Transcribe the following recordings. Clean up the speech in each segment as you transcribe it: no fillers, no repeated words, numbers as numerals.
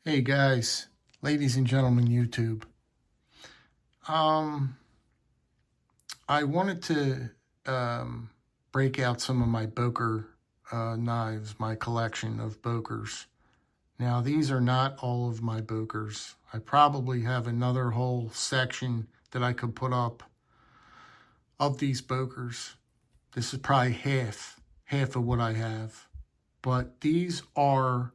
Hey guys, ladies and gentlemen, YouTube. I wanted to break out some of my Boker knives, my collection of Bokers. Now, these are not all of my Bokers. I probably have another whole section that I could put up of these Bokers. This is probably half of what I have. But these are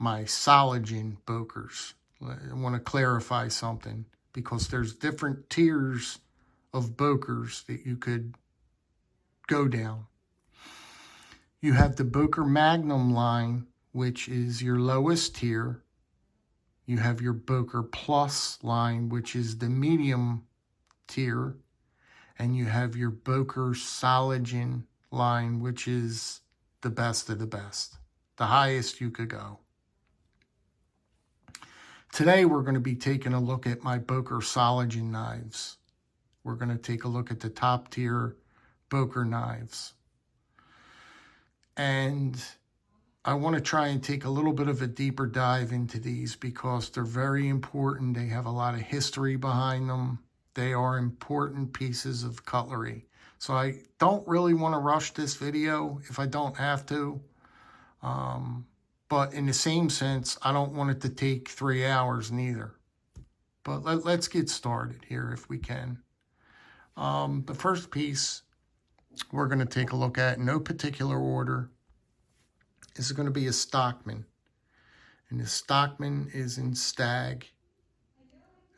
my solingen Bokers. I want to clarify something because there's different tiers of Bokers that you could go down. You have the Boker Magnum line, which is your lowest tier. You have your Boker Plus line, which is the medium tier. And you have your Boker solingen line, which is the best of the best, the highest you could go. Today, we're going to be taking a look at my Boker solingen knives. We're going to take a look at the top tier Boker knives. And I want to try and take a little bit of a deeper dive into these because they're very important. They have a lot of history behind them. They are important pieces of cutlery. So I don't really want to rush this video if I don't have to. But in the same sense, I don't want it to take 3 hours neither. But let's get started here if we can. The first piece we're going to take a look at, in no particular order, is going to be a Stockman. And the Stockman is in stag.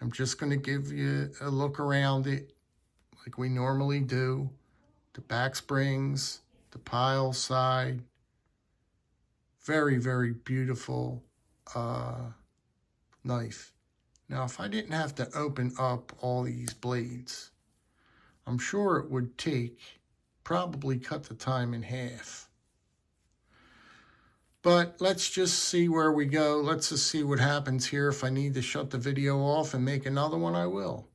I'm just going to give you a look around it like we normally do. The back springs, the pile side. Very, very beautiful knife. Now, if I didn't have to open up all these blades, I'm sure it would probably cut the time in half. But let's just see where we go. Let's just see what happens here. If I need to shut the video off and make another one, I will.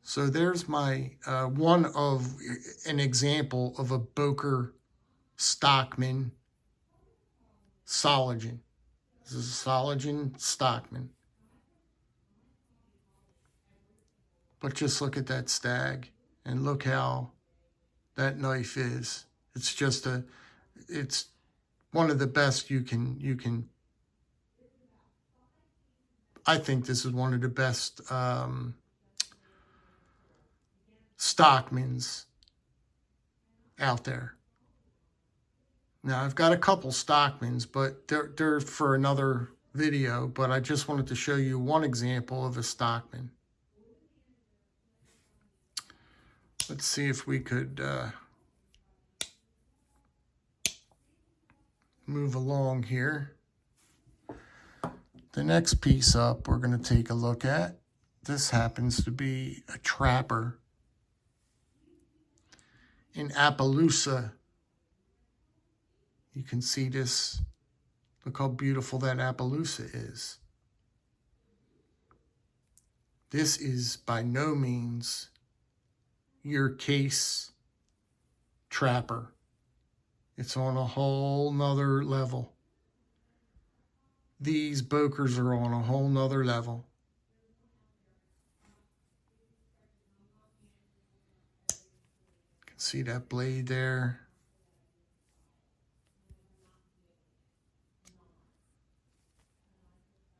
So there's my an example of a Boker Stockman solingen. This is a solingen Stockman. But just look at that stag and look how that knife is. It's just it's one of the best you can. I think this is one of the best Stockmans out there. Now, I've got a couple Stockmans, but they're for another video, but I just wanted to show you one example of a Stockman. Let's see if we could move along here. The next piece up we're going to take a look at. This happens to be a Trapper in Appaloosa. You can see this. Look how beautiful that Appaloosa is. This is by no means your case Trapper. It's on a whole nother level. These Bokers are on a whole nother level. You can see that blade there.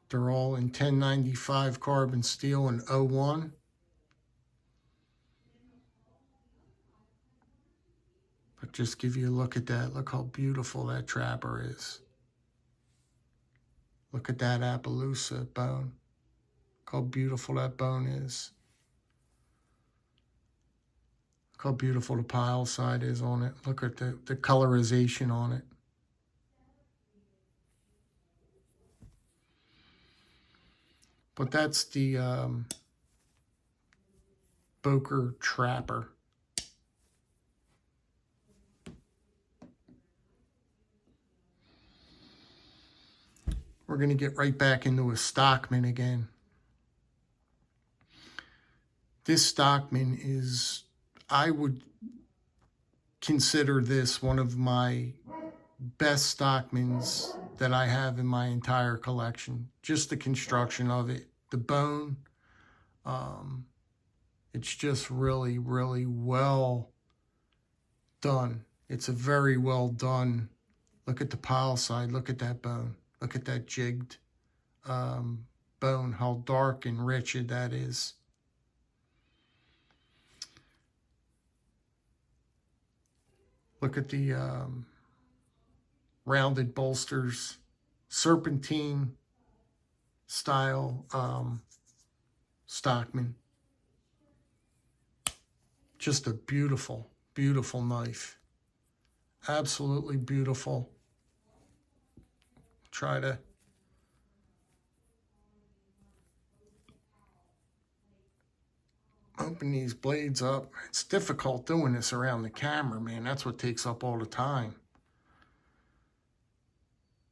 They're all in 1095 carbon steel and 01. But just give you a look at that. Look how beautiful that Trapper is. Look at that Appaloosa bone. Look how beautiful that bone is. Look how beautiful the pile side is on it. Look at the colorization on it. But that's the Boker Trapper. We're going to get right back into a Stockman again. This Stockman is, I would consider this one of my best Stockmans that I have in my entire collection. Just the construction of it, the bone. It's just really, really well done. It's a very well done. Look at the pile side. Look at that bone. Look at that jigged bone, how dark and rich that is. Look at the rounded bolsters, serpentine style Stockman. Just a beautiful, beautiful knife. Absolutely beautiful. Try to open these blades up. It's difficult doing this around the camera, man. That's what takes up all the time.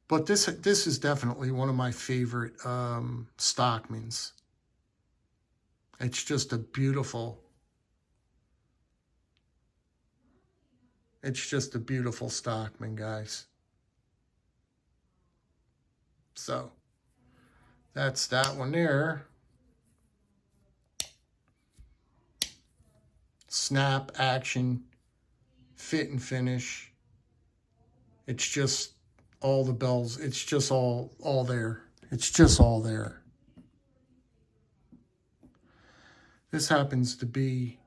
But this is definitely one of my favorite Stockmans. It's just a beautiful, it's just a beautiful Stockman, guys. So that's that one there. Snap, action, fit and finish. It's just all the bells. It's just all there. It's just all there. This happens to be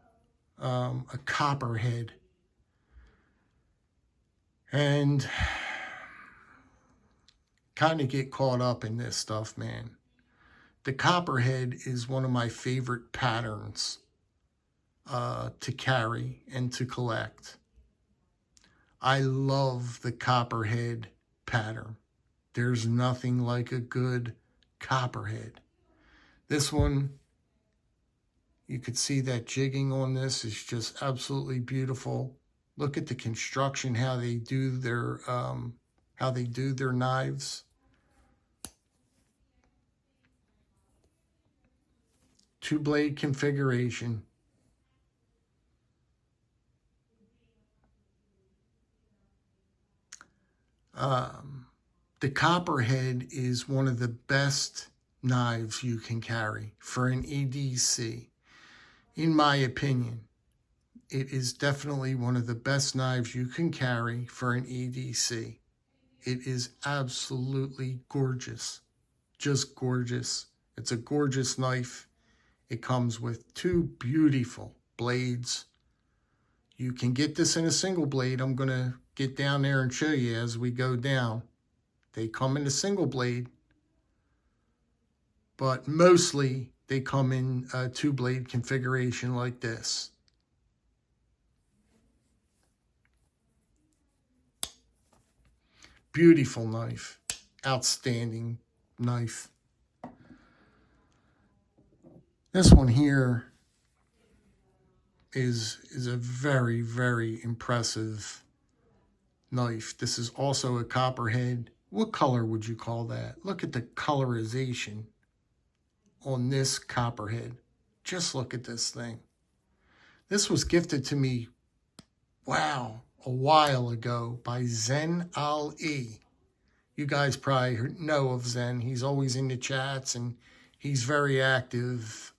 a Copperhead. And kind of get caught up in this stuff, man. The Copperhead is one of my favorite patterns to carry and to collect. I love the Copperhead pattern. There's nothing like a good Copperhead. This one, you could see that jigging on this is just absolutely beautiful. Look at the construction, how they do their knives. Two-blade configuration. The Copperhead is one of the best knives you can carry for an EDC. In my opinion, it is definitely one of the best knives you can carry for an EDC. It is absolutely gorgeous. Just gorgeous. It's a gorgeous knife. It comes with two beautiful blades. You can get this in a single blade. I'm going to get down there and show you as we go down. They come in a single blade, but mostly they come in a two-blade configuration like this. Beautiful knife. Outstanding knife. This one here is a very, very impressive knife. This is also a Copperhead. What color would you call that? Look at the colorization on this Copperhead. Just look at this thing. This was gifted to me, wow, a while ago by Zen Ali. You guys probably know of Zen. He's always in the chats and he's very active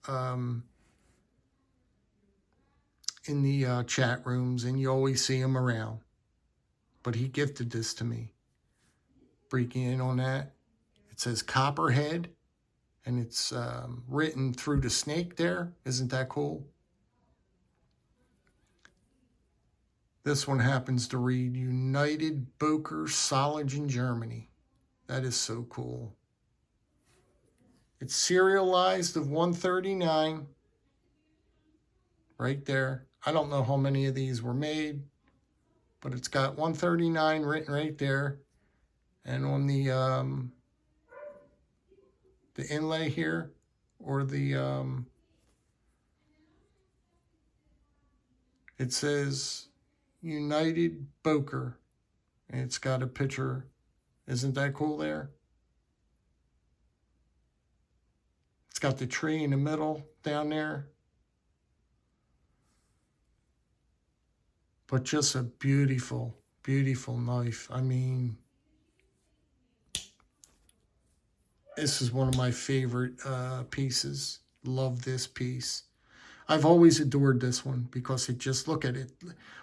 in the chat rooms, and you always see him around. But he gifted this to me. Breaking in on that. It says Copperhead, and it's written through the snake there. Isn't that cool? This one happens to read United Boker, Solingen, Germany. That is so cool. It's serialized of 139. Right there. I don't know how many of these were made, but it's got 139 written right there. And on the inlay here, or it says United Boker, and it's got a picture. Isn't that cool there? It's got the tree in the middle down there. But just a beautiful, beautiful knife. I mean, This is one of my favorite pieces. Love this piece. I've always adored this one because it just, look at it.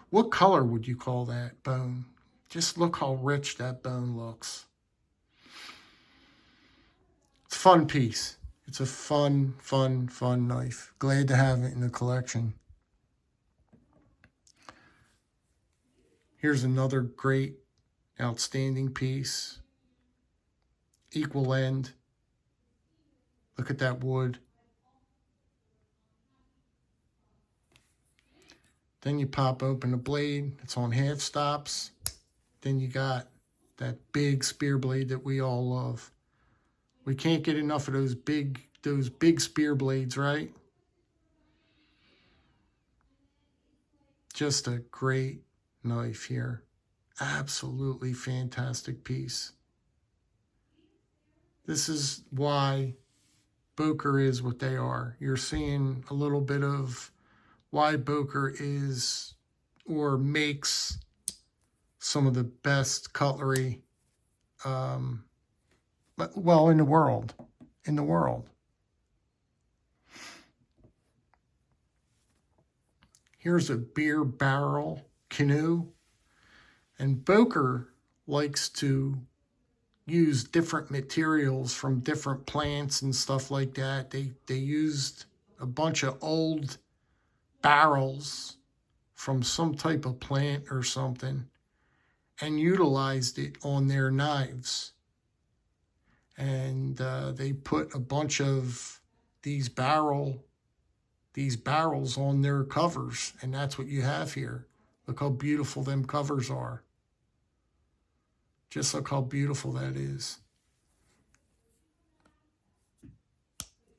What color would you call that bone? Just look how rich that bone looks. It's a fun piece. It's a fun knife. Glad to have it in the collection. Here's another great, outstanding piece. Equal end. Look at that wood. Then you pop open the blade. It's on half stops. Then you got that big spear blade that we all love. We can't get enough of those big spear blades, right? Just a great knife here. Absolutely fantastic piece. This is why Boker is what they are. You're seeing a little bit of why Boker is or makes some of the best cutlery, well, in the world. Here's a beer barrel canoe. And Boker likes to use different materials from different plants and stuff like that. They used a bunch of old barrels from some type of plant or something and utilized it on their knives. And they put a bunch of these barrels on their covers, and that's what you have here. Look how beautiful them covers are. Just look how beautiful that is.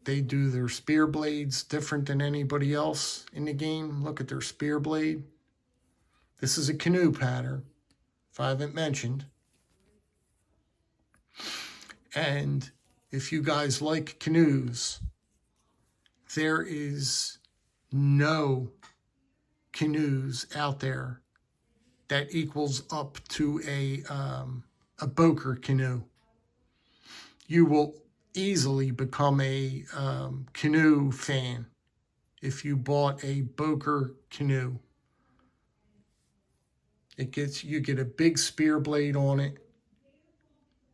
They do their spear blades different than anybody else in the game. Look at their spear blade. This is a canoe pattern, if I haven't mentioned. And if you guys like canoes, there is no canoes out there that equals up to a Boker canoe. You will easily become a canoe fan if you bought a Boker canoe. You get a big spear blade on it.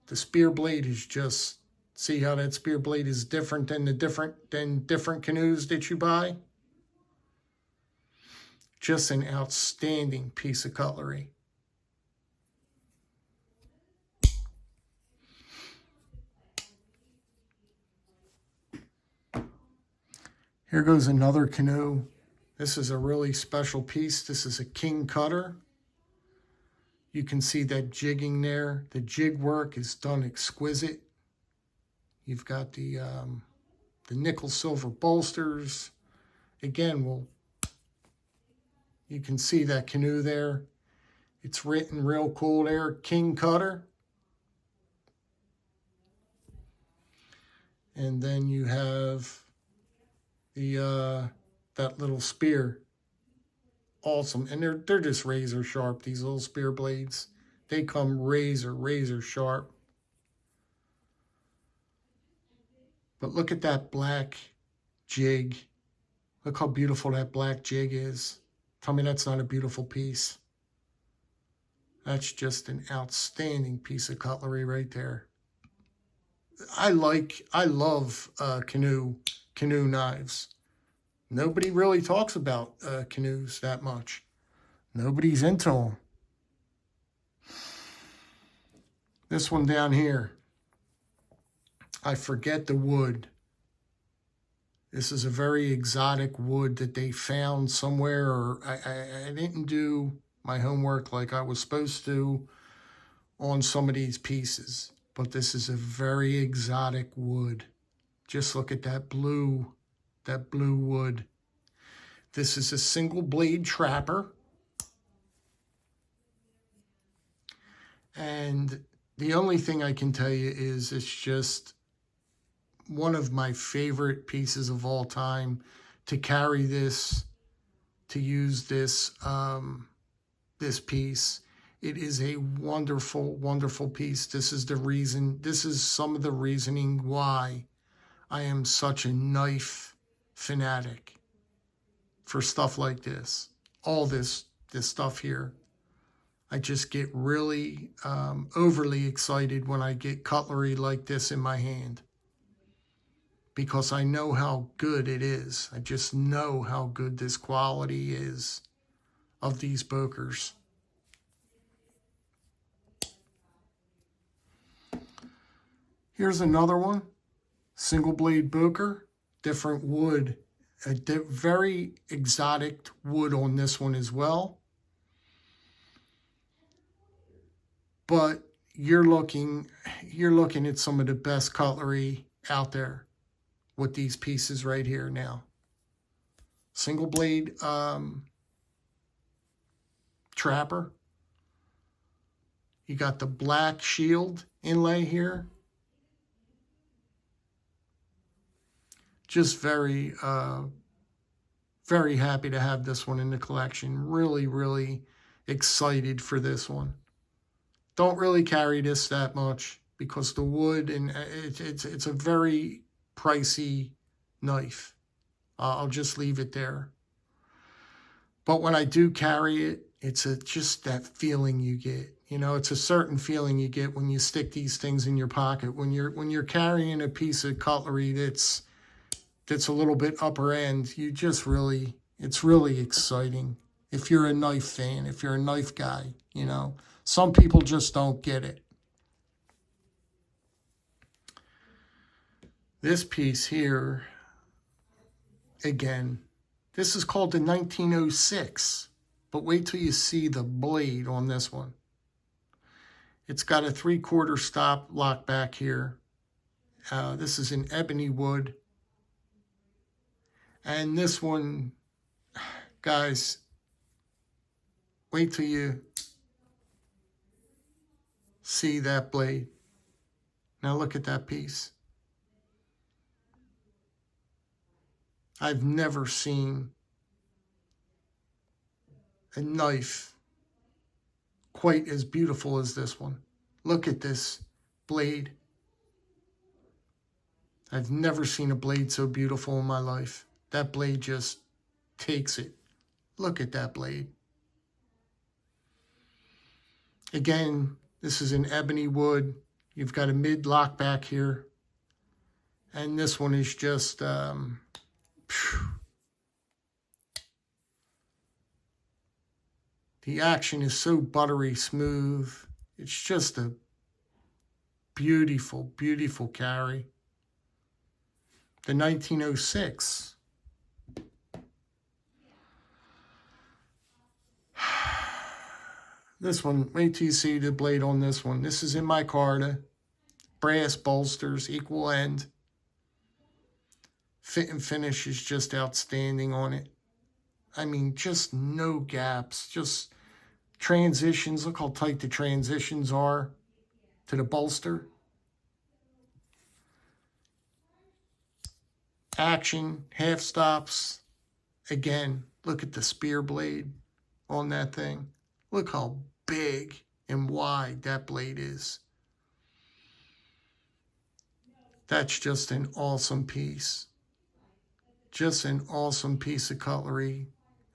The spear blade is just, see how that spear blade is different than different canoes that you buy? Just an outstanding piece of cutlery. Here goes another canoe. This is a really special piece. This is a king cutter. You can see that jigging there. The jig work is done exquisite. You've got the nickel silver bolsters. Again, you can see that canoe there. It's written real cool there, king cutter. And then you have the that little spear. Awesome. And they're just razor sharp, these little spear blades. They come razor sharp. But look at that black jig. Look how beautiful that black jig is. Tell me that's not a beautiful piece. That's just an outstanding piece of cutlery right there. I love canoe knives. Nobody really talks about canoes that much. Nobody's into them. This one down here, I forget the wood. This is a very exotic wood that they found somewhere, or I didn't do my homework like I was supposed to on some of these pieces. But this is a very exotic wood. Just look at that blue wood. This is a single blade trapper. And the only thing I can tell you is it's just one of my favorite pieces of all time to carry this, to use this, this piece. It is a wonderful, wonderful piece. This is some of the reasoning why I am such a knife fanatic for stuff like this. All this stuff here. I just get really overly excited when I get cutlery like this in my hand, because I know how good it is. I just know how good this quality is of these Bokers. Here's another one, single blade Boker, different wood, a very exotic wood on this one as well. But you're looking at some of the best cutlery out there with these pieces right here now. Single blade Trapper. You got the black shield inlay here. Just very, very happy to have this one in the collection. Really, really excited for this one. Don't really carry this that much because the wood, and it's a very pricey knife. I'll just leave it there. But when I do carry it, it's just that feeling you get. You know, it's a certain feeling you get when you stick these things in your pocket. When you're carrying a piece of cutlery that's a little bit upper end, it's really exciting. If you're a knife fan, if you're a knife guy, you know. Some people just don't get it. This piece here, again, this is called the 1906, but wait till you see the blade on this one. It's got a 3/4 stop lock back here. This is an ebony wood. And this one, guys, wait till you see that blade. Now look at that piece. I've never seen a knife quite as beautiful as this one. Look at this blade. I've never seen a blade so beautiful in my life. That blade just takes it. Look at that blade. Again, this is an ebony wood. You've got a mid lock back here. And this one is just, the action is so buttery smooth. It's just a beautiful, beautiful carry. The 1906. This one, wait till you see the blade on this one. This is in micarta. Brass bolsters, equal end. Fit and finish is just outstanding on it. I mean, just no gaps. Just transitions. Look how tight the transitions are to the bolster. Action, half stops. Again, look at the spear blade on that thing. Look how big and wide that blade is. That's just an awesome piece. Just an awesome piece of cutlery.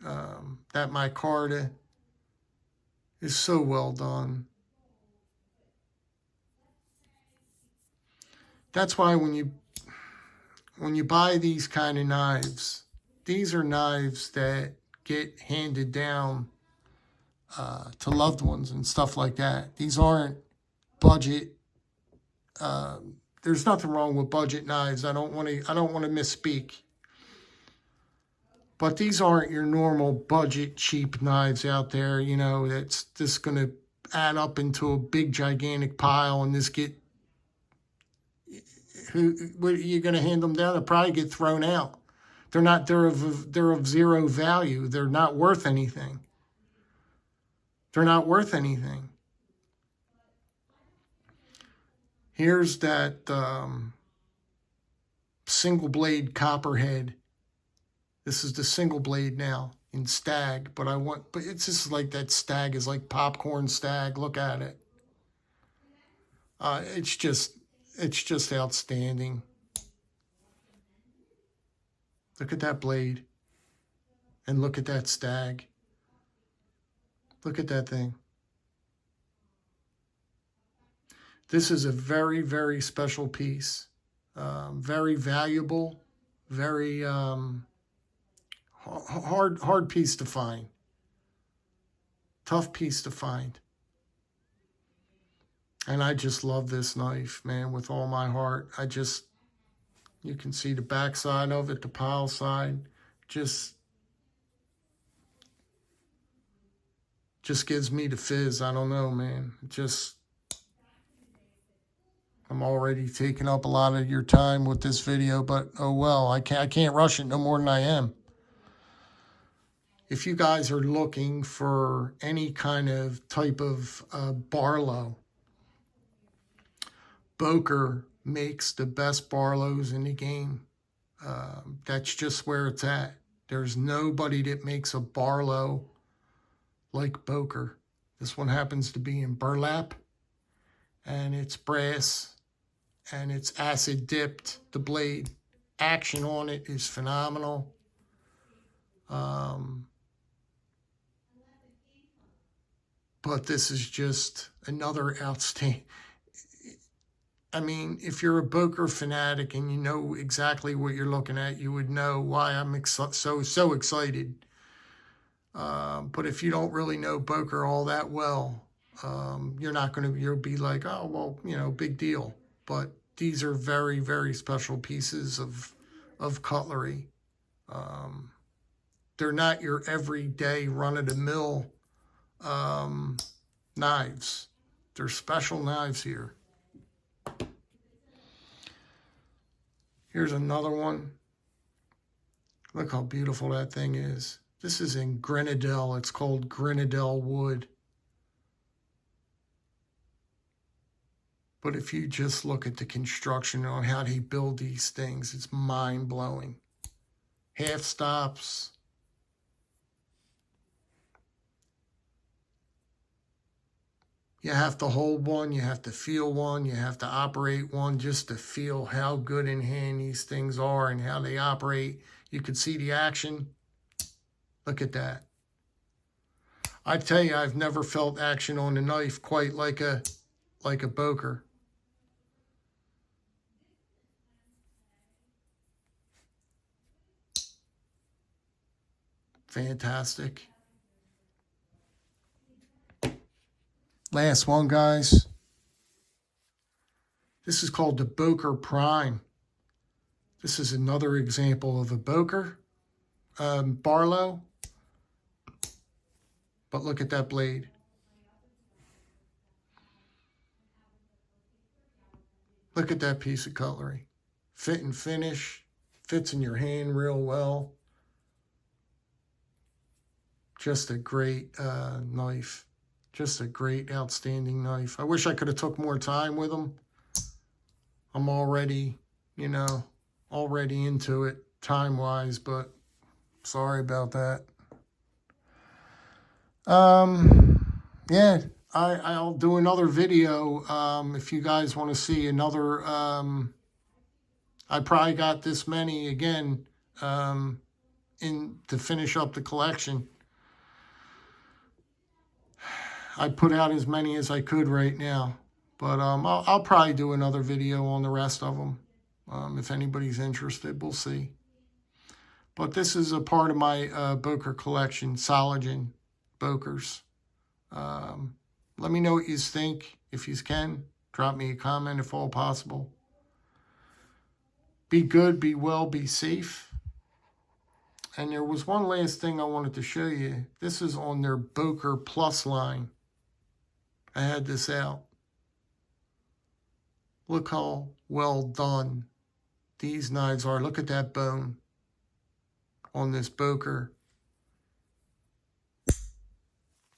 That micarta is so well done. That's why when you buy these kind of knives, these are knives that get handed down to loved ones and stuff like that. These aren't budget. There's nothing wrong with budget knives. I don't want to misspeak. But these aren't your normal budget cheap knives out there, you know, that's just going to add up into a big gigantic pile and this get, what, you're going to hand them down, they'll probably get thrown out. They're of zero value. They're not worth anything. They're not worth anything. Here's that single blade Copperhead. This is the single blade now. in stag, but it's just like that stag is like popcorn stag. Look at it. It's just outstanding. Look at that blade. And look at that stag. Look at that thing. This is a very, very special piece. Very valuable. Very hard piece to find. Tough piece to find. And I just love this knife, man, with all my heart. You can see the backside of it, the pile side. Just gives me the fizz. I don't know, man. I'm already taking up a lot of your time with this video, but oh well, I can't rush it no more than I am. If you guys are looking for any kind of type of Barlow, Boker makes the best Barlows in the game. That's just where it's at. There's nobody that makes a Barlow like Boker. This one happens to be in burlap, and it's brass, and it's acid dipped. The blade action on it is phenomenal. But this is just another outstanding. I mean, if you're a Boker fanatic and you know exactly what you're looking at, you would know why I'm so excited. But if you don't really know Boker all that well, you'll be like, oh, well, you know, big deal. But these are very, very special pieces of cutlery. They're not your everyday run-of-the-mill knives. They're special knives here. Here's another one. Look how beautiful that thing is. This is in Grenadell. It's called Grenadell wood. But if you just look at the construction on how they build these things, it's mind-blowing. Half stops. You have to hold one, you have to feel one, you have to operate one just to feel how good in hand these things are and how they operate. You can see the action. Look at that. I tell you, I've never felt action on a knife quite like a Boker. Fantastic. Last one, guys. This is called the Boker Prime. This is another example of a Boker Barlow. But look at that blade. Look at that piece of cutlery. Fit and finish. Fits in your hand real well. Just a great knife. Just a great, outstanding knife. I wish I could have took more time with them. I'm already, you know, already into it time-wise, but sorry about that. Yeah, I'll do another video if you guys want to see another. I probably got this many again to finish up the collection. I put out as many as I could right now, but I'll probably do another video on the rest of them. If anybody's interested, we'll see. But this is a part of my Boker collection, solingen Bokers. Let me know what you think. If you can, drop me a comment if all possible. Be good, be well, be safe. And there was one last thing I wanted to show you. This is on their Boker Plus line. I had this out. Look how well done these knives are. Look at that bone on this Boker.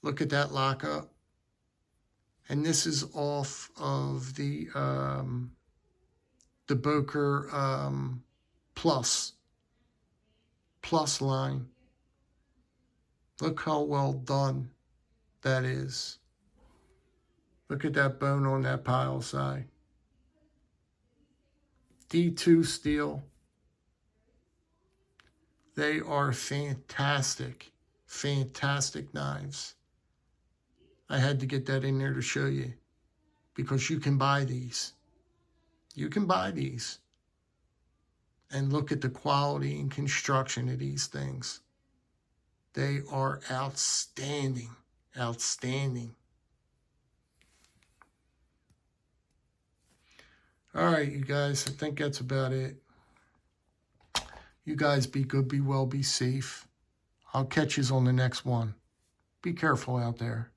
Look at that lockup. And this is off of the Boker Plus line. Look how well done that is. Look at that bone on that pile side. D2 steel. They are fantastic, fantastic knives. I had to get that in there to show you because you can buy these. You can buy these. And look at the quality and construction of these things. They are outstanding, outstanding. All right, you guys, I think that's about it. You guys be good, be well, be safe. I'll catch you on the next one. Be careful out there.